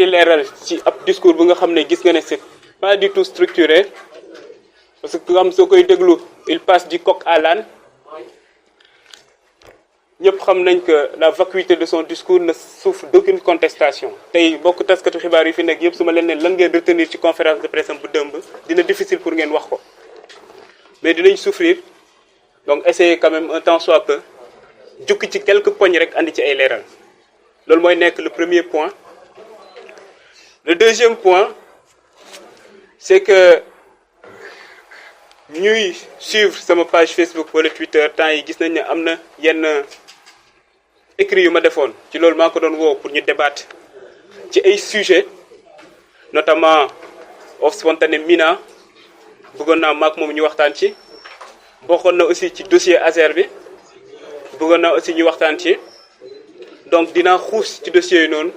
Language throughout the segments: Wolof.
di leeral ci ab discours bu nga xam ne gis nga ne c'est pas du tout structuré parce que comme soo koy déglu il passe du coq à l'âne ñëpp xam nañ que la vacuité de son discours ne souffre d'aucune contestation tey bokk taskatu xibaar yi fi nekk yëpp su ma leen ne lan ngeen retenir ci conférence de presse bu dëmb dina difficile pour ngeen wax ko mais dinañ souffrir donc essayer quand même un temps soit peu jukki ci quelques points rek andi ci ay leeral loolu mooy nekk le premier point. Le deuxième point c'est que ñuy suivre sama page Facebook wala Twitter temps yi gis nañ ne am na yenn écrit yu ma defoon ci loolu maa ko doon woo pour ñu débattre ci ay sujets notamment of spontané Mina bëggoon naa maak moom ñu waxtaan ci bokkoon na aussi ci dossier Azer bi bëggoon naa aussi ñu waxtaan ci donc dinaa xuus ci dossier yi noonu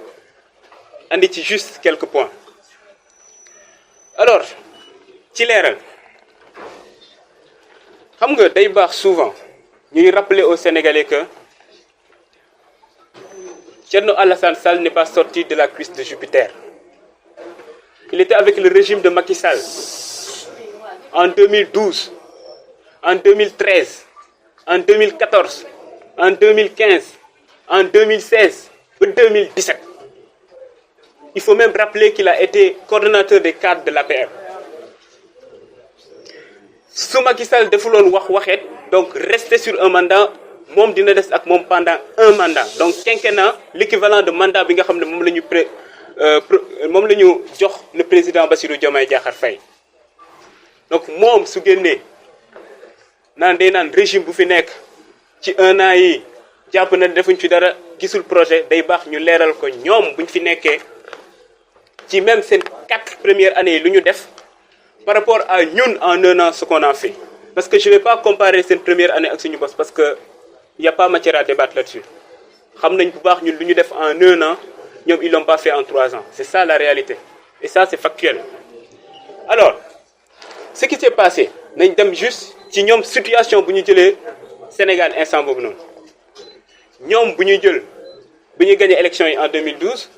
andi ci juste quelques points alors ci leeral xam nga day baax souvent ñuy rappeler aux Sénégalais que Thierno Alassane Sall n'est pas sorti de la cuisse de Jupiter. Il était avec le régime de Macky Sall en 2012, en 2013, en 2014, en 2015, en 2016 et 2017. Il faut même rappeler qu'il a été coordonnateur des cadres de l'APR. Su Macky Sall defuloon waxeet donc rester sur un mandat moom dina des ak moom pendant un mandat donc quinquennat l'équivalent de mandat bi nga xam ne moom la ñu jox le président Bassirou Diomaye Diakhar Faye donc moom su génnee naan régime bu fi nekk ci un an yi jàpp na defuñ fi dara gisul projet day baax ñu leeral ko ñoom buñ fi nekkee ci même seen 4 premières années yi lu ñu def par rapport à ñun en un an ce qu'on a fait parce que je vais pas comparer cette première année ak suñu boss parce que il y a pas matière à débattre là-dessus xam nañ bu baax ñun lu ñu def en un an ñoom ils l'ont pas fait en 3 ans c'est ça la réalité et ça c'est factuel. Alors ce qui s'est passé nañ dem juste ci ñoom situation bu ñu jëlee Sénégal instant boobu noonu ñoom bu ñuy jël bu ñuy gagné élection yi en 2012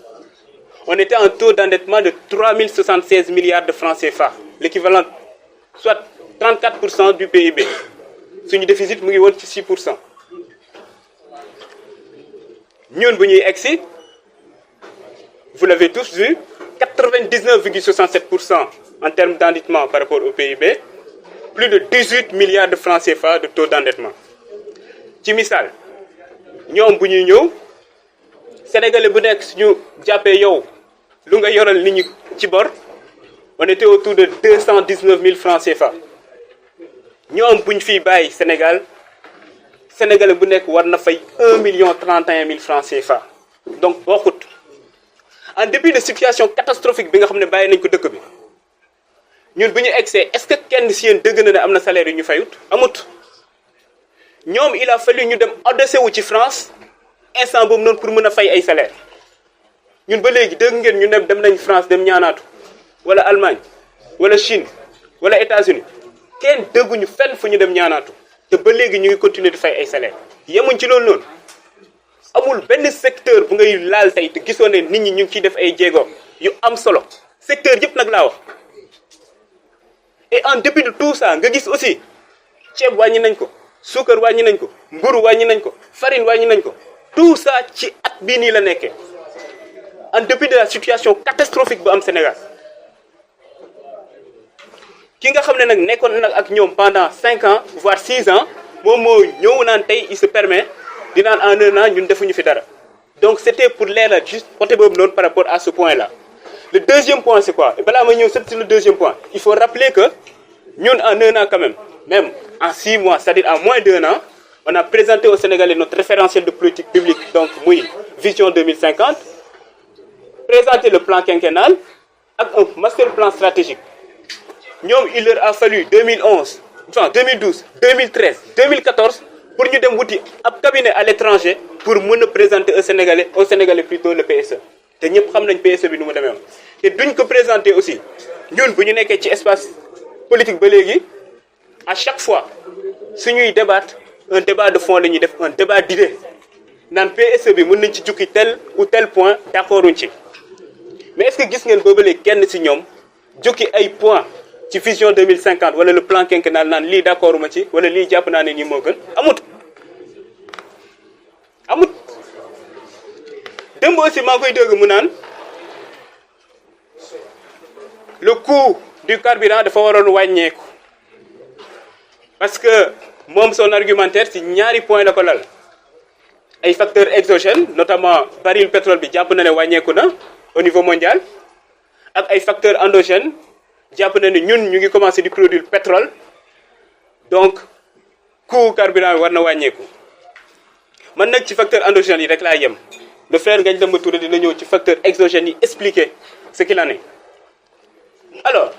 on était en taux d'endettement de 3076 milliards de francs CFA l'équivalent soit 34% du PIB suñu déficit mu ngi woon ci 6%. ñun bu ñuy egsi vous l'avez tous vu 99,67% en termes d'endettement par rapport au PIB plus de 18 milliards de francs CFA de taux d'endettement ci misaal ñoom bu ñuy ñëw sénégalais bu nekk suñu jàppee yow lu nga yoral nit ñi ci bor on était autour de 219 000 francs CFA ñoom bu ñu fiy bàyyi sénégalais bu nekk war na fay 1,31 francs CFA donc bokkut en dépit de situation catastrophique bi nga xam ne bàyyi nañ ko dëkk bi ñun bu ñu egsee est-ce que kenn si yéen dëgg na ne am na salaire yu ñu fayut amut ñoom il a fallu ñu dem adossé wu ci France instant boobu noonu pour mën a fay ay salaire ñun ba léegi dëgg ngeen ñu ne dem nañ France dem ñaanaatu wala Allemagne wala Chine wala États-Unis kenn dëgguñu fenn fu ñu dem ñaanaatu te ba léegi ñu ngi continuer di fay ay salaire yemuñ ci loolu noonu amul benn secteur bu ngay laal tey te gisoo ne nit ñi ñu ngi ciy def ay jéego yu am solo secteur yëpp nag laa wax et en dépit de tout ça nga gis aussi ceeb wàññi nañ ko suukar wàññi nañ ko mburu wàññi nañ ko farine wàññi nañ ko tout ça ci at bii nii la nekkee en dépit de la situation catastrophique bu am Sénégal ki nga xam ne nag nekkoon nag ak ñoom pendant 5 ans voire 6 ans moom moo ñëw naan tey il se permet di naan en un an ñun defuñu fi dara donc c'était pour leeral juste côté boobu noonu par rapport à ce point là. Le deuxième point c'est quoi et balaa ma ñëw sur le deuxième point il faut rappeler que ñun en un an quand même en 6 mois c'est-à-dire en moins d'1 an on a présenté aux Sénégalais notre référentiel de politique publique donc muy vision 2050 présenté le plan quinquennal ak un master plan stratégique ñoom il leur a fallu 2011 enfin 2012 2013 2014 pour ñu dem wuti ab cabinet à l'étranger pour mën a présenter au Sénégalais plutôt le PSE te ñëpp xam nañ PSE bi nu mu demee woon te duñ ko présenter aussi ñun bu ñu nekkee ci espace politique ba léegi à chaque fois suñuy débattre un débat de fond la ñuy def un débat d'idées naan PSE bi mën nañ ci jukki tel ou tel point d'accorduñ ci mais est-ce que gis ngeen boobale kenn ci ñoom jukki ay points ci vision 2050 wala le plan quinquennal naan lii d'accord ma ci wala lii jàpp naa ne nii moo gën amut démb aussi maa koy dégg mu naan le coût du carburant dafa waroon wàññeeku parce que moom son argumentaire ci ñaari point la ko lal ay facteurs exogènes notamment baril pétrole bi jàpp na ne wàññeeku na au niveau mondial ak ay facteurs endogènes jàpp na ne ñun ñu ngi commencé di produire pétrole donc coût carburant bi war na wàññeeku man nag ci facteurs endogènes yi rek laa yem le frère Ngagne Demba Touré dina ñëw ci facteurs exogènes yi expliquer ce qu'il en est alors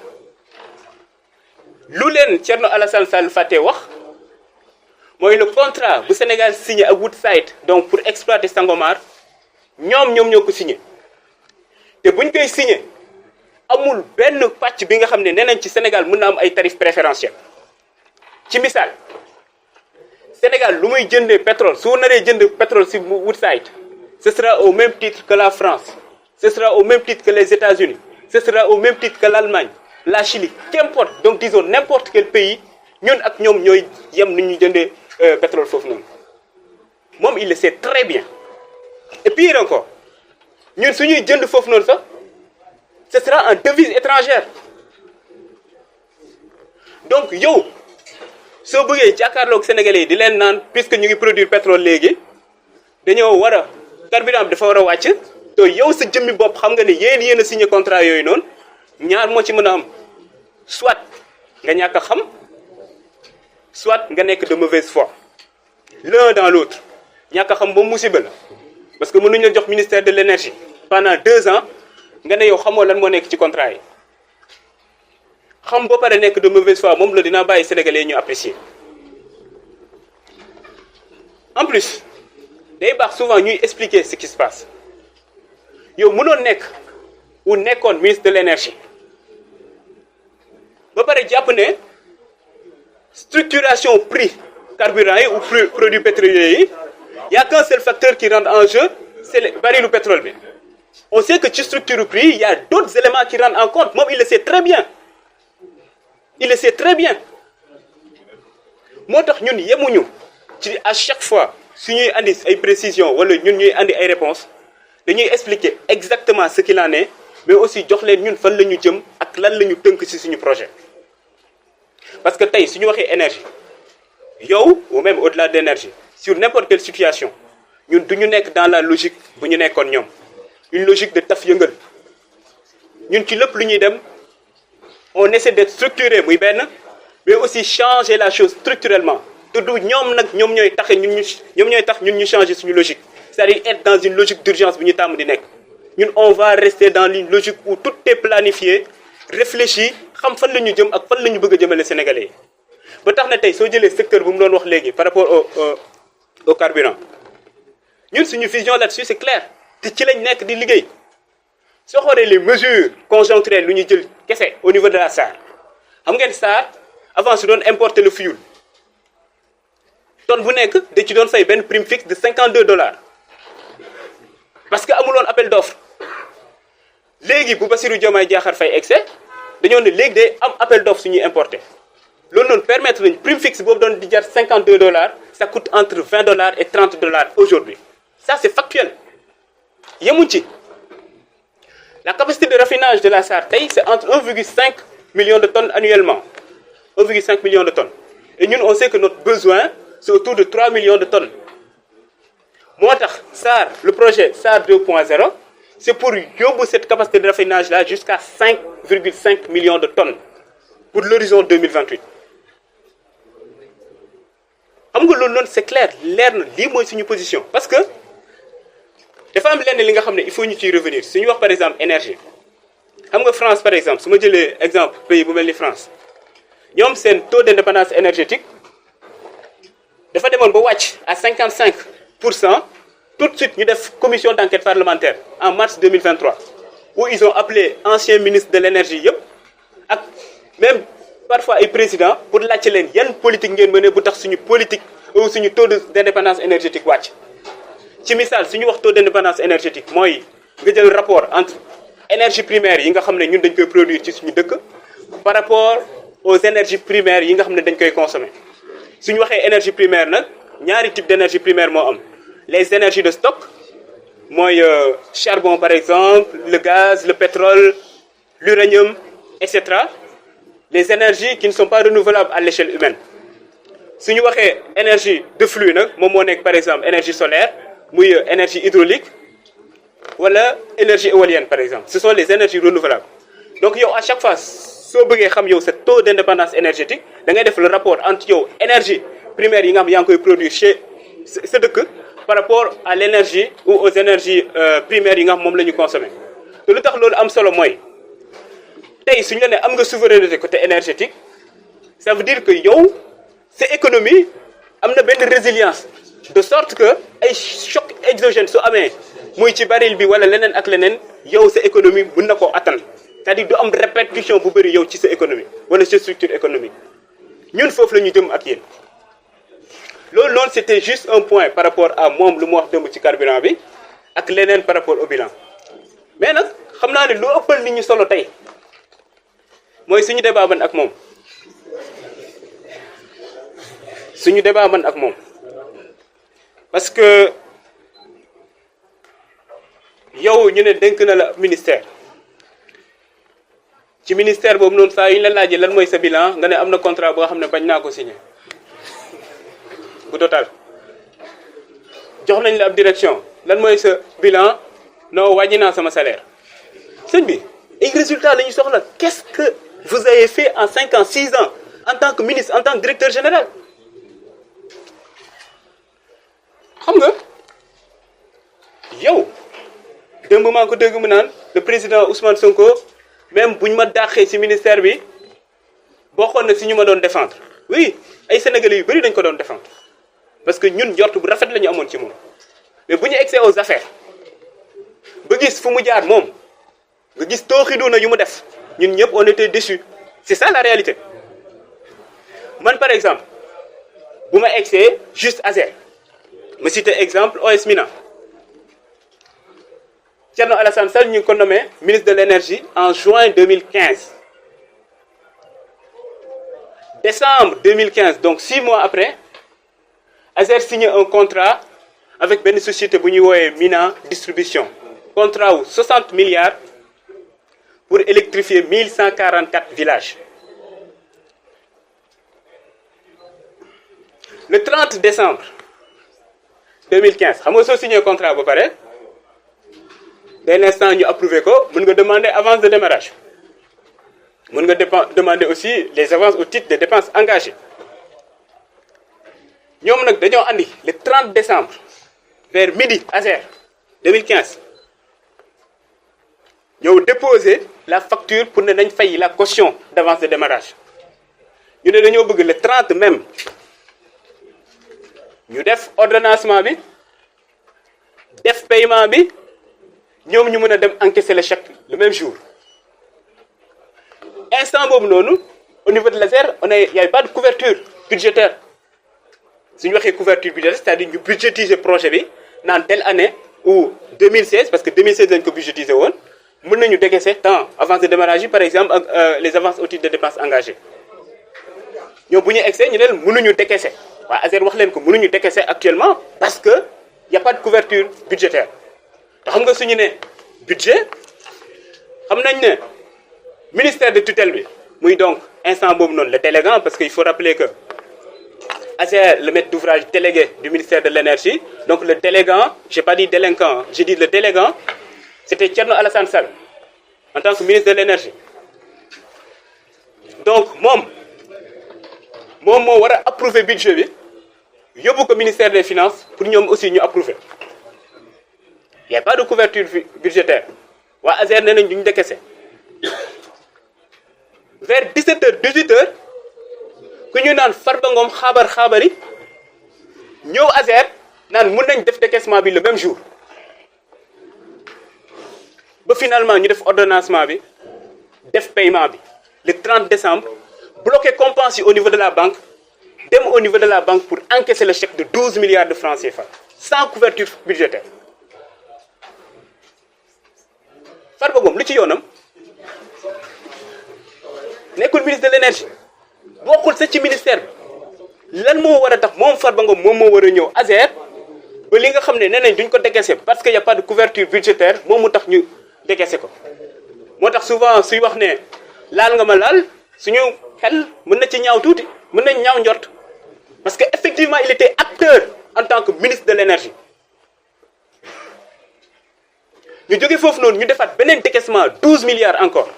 lu leen Thierno Alassane Sall fàtte wax mooy le contrat bu Sénégal signé ak Woodside donc pour exploiter Sangomar ñoom ñoo ko signé te buñ koy signé amul benn pàcc bi nga xam ne nee nañ ci Sénégal mën na am ay tarifs préférentiels ci misaal Sénégal lu muy jëndee pétrole su naree jënd pétrole si Woodside ce sera au même titre que la France ce sera au même titre que les États-Unis ce sera au même titre que l'Allemagne la Chili qu'importe donc disons n'importe quel pays ñun ak ñoom ñooy yem nu ñu jëndee pétrole foofu noonu moom il le sait très bien et pire encore ñun suñuy jënd foofu noonu sax ce sera en devise étrangère donc yow soo bëggee jàkkaarloog sénégalais yi di leen naan puisque ñu ngi produire pétrole léegi dañoo war a carburant bi dafa war a wàcc te yow sa jëmmi bopp xam nga ne yéen a signé contrat yooyu noonu ñaar moo ci mën a am soit nga ñàkk a xam soit nga nekk de mauvaise foi l'un dans l'autre ñàkk a xam ba musiba la parce que mënuñu la jox ministère de l'énergie pendant 2 ans nga ne yow xamoo lan moo nekk ci contrat yi xam ba pare nekk de mauvaise foi moom la dinaa bàyyi sénégalais ñu apprécier en plus day baax souvent ñuy expliquer ce qui se passe yow mënoon nekk ou nekkoon ministre de l'énergie ba pare jàpp ne structuration prix carburant yi ou produits pétroliers yi y a qu'un seul facteur qui rentre en jeu c'est le baril du pétrole bi on sait que ci structure prix il y a d'autres éléments qui rentrent en compte moom il le sait très bien moo tax ñun yemuñu ci à chaque fois su ñuy andi ay précisions wala ñun ñuy andi ay réponses dañuy expliquer exactement ce qu'il en est mais aussi jox leen ñun fan la ñu jëm ak lan la ñu tënk ci suñu projet parce que tey suñu waxee énergie yow ou même au-delà d'énergie sur n'importe quelle situation ñun du ñu nekk dans la logique bu ñu nekkoon ñoom une logique de taf yëngal ñun ci lépp lu ñuy dem on essaie d'être structuré muy benn mais aussi changer la chose structurellement te du ñoom nag ñoom ñooy tax ñun ñu changer suñu logique c'est-à-dire être dans une logique d'urgence bu ñu tàmm di nekk ñun on va rester dans une logique où tout est planifié réfléchi xam fan la ñu jëm ak fan la ñu bëgg a jëmale Sénégalais yi ba tax na tey soo jëlee secteur bu mu doon wax léegi par rapport au carburant ñun suñu vision là-dessus c'est clair te ci lañ nekk di liggéey soo xoolee les mesures conjoncturelles lu ñu jël kese au niveau de la SAR xam ngeen SAR avant su doon importer le fioul tonne bu nekk da ci doon fay benn prime fixe de $52 parce que amuloon appel d'offre léegi bu Bassirou Diomaye Diakhar Faye excès dañoo ne léegi day am appel d'offre suñuy importer loolu noonu permettre nañ prime fixe boobu doon di jar $52 ça coûte entre $20 et $30 aujourd'hui ça c'est factuel yemuñ ci la capacité de raffinage de la SAR tey c'est entre 1,5 million de tonnes annuellement 1,5 million de tonnes et ñun on sait que notre besoin c'est autour de 3 millions de tonnes moo tax SAR le projet SAR 2.0 c'est pour yóbbu cette capacité de raffinage là jusqu'à 5,5 millions de tonnes pour l'horizon 2028 xam nga loolu noonu c'est clair leer na lii mooy suñu position parce que dafa am lenn li nga xam ne il faut ñu ciy revenir suñu wax par exemple énergie xam nga France par exemple su ma jëlee exemple pays bu mel ni France ñoom seen taux d'indépendance énergétique dafa demoon ba wàcc à 55% tout de suite ñu def commission d'enquête parlementaire en mars 2023 où ils ont appelé anciens ministres de l'énergie yëpp ak même parfois ay présidents pour laajte leen yan politique ngeen mëne bu tax suñu politique ou suñu taux d'indépendance énergétique wàcc ci misaal suñu wax taux d'indépendance énergétique mooy nga jël rapport entre énergie primaire yi nga xam ne ñun dañ koy produire ci suñu dëkk par rapport aux énergies primaires yi nga xam ne dañ koy consommer suñu waxee énergie primaire nag ñaari type d'énergie primaire moo am les énergies de stock mooy charbon par exemple le gaz le pétrole l'uranium etc. les énergies qui ne sont pas renouvelables à l'échelle humaine suñu waxee énergie de flux nag moom moo nekk par exemple énergie solaire muy énergie hydraulique wala énergie éolienne par exemple ce sont les énergies renouvelables donc yow à chaque fois soo bëggee xam yow sa taux d'indépendance énergétique da ngay def le rapport entre yow énergie primaire yi nga xam yaa ngi koy produire chez sa dëkk par rapport à l'énergie ou aux énergies primaires yi nga xam moom la ñu consommer te lu tax loolu am solo mooy tey suñu la ne am nga souveraineté côté énergétique ça veut dire que yow sa économie am na benn résilience de sorte que ay choc exogène su amee muy ci baril bi wala leneen ak leneen yow sa économie mën na koo attan c'est-à-dire du am répercussion bu bëri yow ci sa économie wala sa structure économique ñun foofu la ñu jëm ak yéen loolu noonu c'était juste un point par rapport à moom lu mu wax dëmb ci carburant bi ak leneen par rapport au bilan mais nag xam naa ne lu ëppal nit ñi solo tey mooy suñu débat man ak moom parce que yow ñu ne dénk na la ministère ci ministère boobu noonu saa yu ñu la laajee lan mooy sa bilan nga ne am na contrat boo xam ne bañ naa ko signé bu total jox nañ la ab direction lan mooy sa bilan non wàññi naa sama salaire sëñ bi ay résultats la ñu soxla qu'est-ce que vous avez fait en 5 ans 6 ans en tant que ministre en tant que directeur général xam nga yow démb maa ngi ko dégg mu naan le président Ousmane Sonko même buñ ma dàqee ci ministère bi bokkoon na ci ñu ma doon défendre oui ay sénégalais yu bari dañ ko doon défendre parce que ñun njort bu rafet la ñu amoon ci moom mais bu ñu egsee aux affaires ba gis fu mu jaar moom nga gis tooxidoona yu mu def ñun ñëpp on était déçus c'est ça la réalité man par exemple bu ma egsee juste Azer ma cité exemple OS Mina Thierno Alassane Sall ñu ngi ko nommé ministre de l'énergie en juin 2015 décembre 2015 donc 6 mois après Azer signé un contrat avec benn société bu ñuy wooyee Mina distribution contrat wu 60 milliards pour électrifier 1144 villages le 30 décembre 2015 xam nga soo signé contrat ba pare dès l'instant ñu approuvé ko mën nga demander avance de démarrage mën nga demander aussi les avances au titre des dépenses engagées ñoom nag dañoo andi le 30 décembre vers midi Azer 2015 ñëw déposer la facture pour ne nañ fay la caution d'avance de démarrage ñu ne dañoo bëgg le 30 même ñu def ordonnancement bi def paiement bi ñoom ñu mën a dem encaisser le chèque le même jour instant boobu noonu au niveau de l'Azer il y avait pas de couverture budgétaire suñu waxee couverture budgétaire c'est-à-dire ñu budgétiser projet bi naan telle année ou 2016 parce que 2016 lañ ko budgétiser woon mën nañu décaisser tant avance de démarrage yi par exemple ak les avances au titre de dépenses engagées ñoom bu ñu egsee ñu leen mënuñu décaisser waa Azer wax leen ko mënuñu décaisser actuellement parce que y a pas de couverture budgétaire te xam nga suñu ne budget xam nañ ne ministère de tutelle bi muy donc instant boobu noonu le délégant parce que il faut rappeler que Azer le maître d'ouvrage délégué du ministère de l'énergie donc le délégant j'ai pas dit délinquant j'ai dit le délégant c'était Thierno Alassane Sall en tant que ministre de l'énergie donc moom moo war a approuver budget bi yóbbu ko ministère des finances pour ñoom aussi ñu approuver il y a pas de couverture budgétaire waa Azer nee nañ duñu décaisser vers 17h 18h ku ñu naan Farba Ngom xaabari ñëw Azer naan mën nañ def décaissement bi le même jour ba finalement ñu def ordonnancement bi def paiement bi le 30 décembre bloqué compense yi au niveau de la banque dem au niveau de la banque pour encaisser le chèque de 12 milliards de francs CFA sans couverture budgétaire Farba Ngom lu ci yoonam nekkul ministre de l'énergie bokkul sa ci ministère bi lan moo war a tax moom Farba Ngom moom moo war a ñëw ASER ba li nga xam ne nee nañ duñ ko décaisser parce que y a pas de couverture budgétaire moom mu tax ñu décaisser ko moo tax souvent suy wax ne laal nga ma laal suñu xel mën na ci ñaaw tuuti mën nañ ñaaw njort parce que effectivement il était acteur en tant que ministre de l'énergie ñu jógee foofu noonu ñu defaat beneen décaissement 12 milliards encore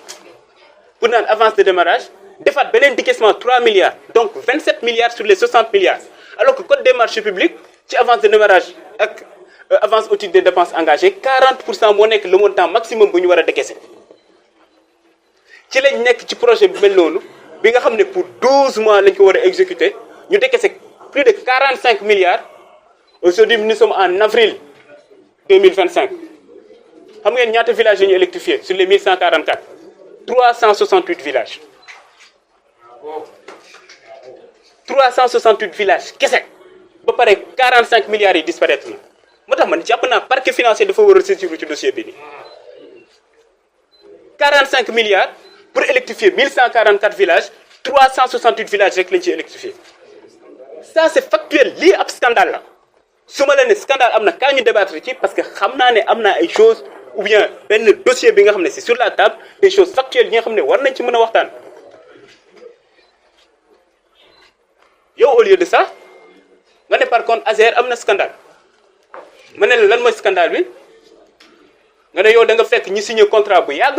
pour naan avance de démarrage defaat beneen décaissement 3 milliards donc 27 milliards sur les 60 milliards alors que code des marchés publics ci avance de démarrage ak avance au titre des dépenses engagées 40% moo nekk le montant maximum bu ñu war a décaisser ci lañ nekk ci projet bi mel noonu bi nga xam ne pour 12 mois lañ ko war a exécuter ñu décaisser plus de 45 milliards aujourd'hui nous sommes en avril 2025 xam ngeen ñaata villages yi ñu électrifié sur les 1144 368 villages 368 villages kese ba pare 45 milliards yi disparaître na moo tax man jàpp naa parquet financier dafa war a saisir ci dossier bi nii 45 milliards pour électrifier 1144 villages 368 villages rek lañ ci électrifié ça c'est factuel lii ab scandale la su ma la ne scandale am na kaa ñu débattre ci parce que xam naa ne am na ay choses ou bien benn dossier bi nga xam ne c'est sur la table des choses factuelles yi nga xam ne war nañ ci mën a waxtaan yow au lieu de ça nga ne par contre ASER am na scandale ma ne la lan mooy scandale bi nga ne yow da nga fekk ñi signé contrat bu yàgg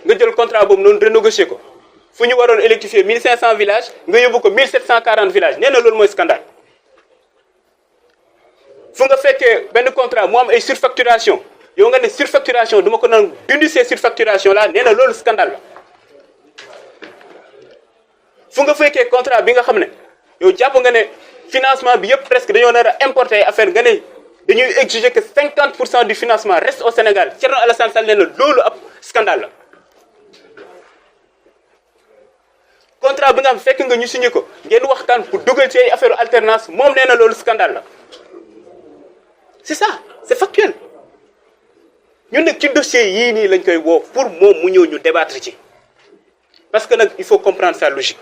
nga jël contrat boobu noonu renégocier ko fu ñu waroon électrifier 1500 villages nga yóbbu ko 1740 villages nee na loolu mooy scandale fu nga fekkee benn contrat mu am ay surfacturation yow nga ne surfacturation duma ko naan dindi ces surfacturation là nee na loolu scandale la fu nga fekkee contrat bi nga xam ne yow jàpp nga ne financement bi yëpp presque dañoo nar a importer ay affaire nga ne dañuy exiger que 50% du financement reste au Sénégal Thierno Alassane Sall nee na loolu ab scandale la contrat bi nga xam fekk nga ñu signé ko ngeen waxtaan pour dugal ci ay affaire alternance moom nee na loolu scandale la c'est ça c'est factuel ñun nag ci dossier yii nii lañ koy woo pour moom mu ñëw ñu débattre ci parce que nag il faut comprendre sa logique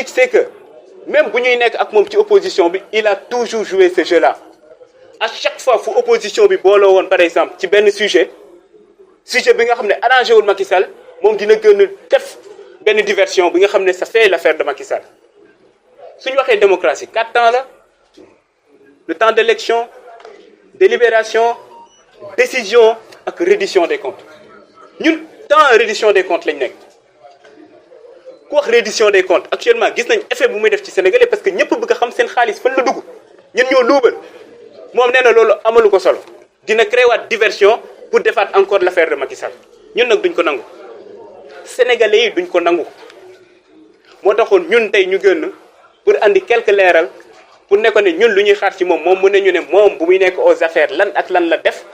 c'est que même bu ñuy nekk ak moom ci opposition bi il a toujours joué ce jeu-là à chaque fois fu opposition bi booloo woon par exemple ci benn sujet bi nga xam ne arrangé wul Macky Sall moom dina gën a def benn diversion bi nga xam ne ça fait l'affaire de Macky Sall suñu waxee démocratie 4 temps la le temps d'élection délibération décision ak reddition des comptes ñun temps reddition des comptes lañ nekk ku wax reddition des comptes actuellement gis nañ effet bu muy def ci Sénégalais parce que ñëpp bëgg a xam seen xaalis fan la dugg ñun ñoo luubal moom nee na loolu amalu ko solo dina créer waat diversion pour defaat encore l'affaire de Macky Sall ñun nag duñ ko nangu Sénégalais yi duñ ko nangu moo taxoon ñun tey ñu gën pour andi quelques leeral pour ne ko ne ñun lu ñuy xaar ci moom moom mën nañu ne moom bu muy nekk aux affaires lan ak lan la def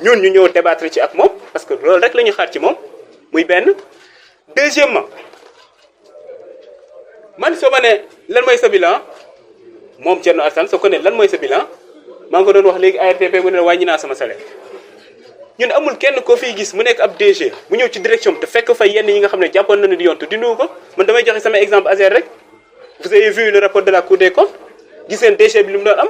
ñun ñu ñëw débattre ci ak moom parce que loolu rek la ñuy xaar ci moom muy benn. Deuxièmement man soo ma ne lan mooy sa bilan moom Thierno Alassane soo ko ne lan mooy sa bilan maa ngi ko doon wax léegi ARTP mu ne wàññi naa sama salaire ñun amul kenn koo fiy gis mu nekk ab DG mu ñëw ci direction te fekk fa yenn yi nga xam ne jàppoon nañu di yontu dindiwu ko man damay joxe sama exemple ASER rek vous avez vu le rapport de la Cour des comptes gis ngeen DG bi li mu doon am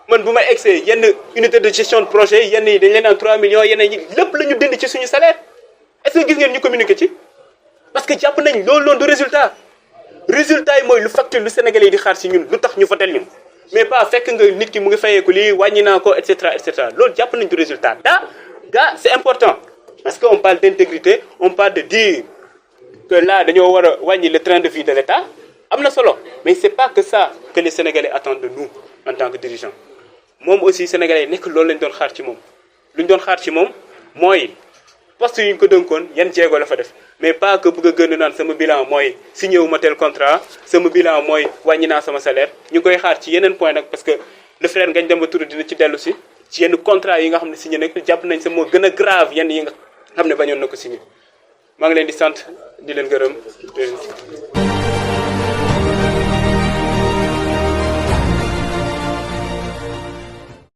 man bu may egsee yenn unité de gestion de projet yenn yi dañ leen am 3 millions yenn yi lépp la ñu dindi ci suñu salaire est-ce que gis ngeen ñu communiquer ci parce que jàpp nañ loolu noonu du résultat yi mooy lu facture lu Sénégalais yi di xaar ci ñun lu tax ñu votel ñun mais pas fekk nga nit ki mu ngi fayeeku lii wàññi naa ko et cetera loolu jàpp nañ du résultat daa c'est important parce que on parle d'intégrité on parle de dire que là dañoo war a wàññi le train de vie de l'État am na solo mais c'est pas que ça que les Sénégalais attendent de nous en tant que dirigeants moom aussi Sénégalais yi nekk loolu lañ doon xaar ci moom lu ñu doon xaar ci moom mooy poste yu ñu ko dënkoon yan jéego la fa def mais pas que bëgg a gën naan sama bilan mooy signé wu ma tel contrat sama bilan mooy wàññi naa sama salaire ñu koy xaar ci yeneen point nag parce que le frère Ngagne Demba Touré dina ci dellu si ci yenn contrat yi nga xam ne signé nag jàpp nañ sa moo gën a grave yenn yi nga xam ne bañoon na ko signé maa ngi leen di sant di leen gërëm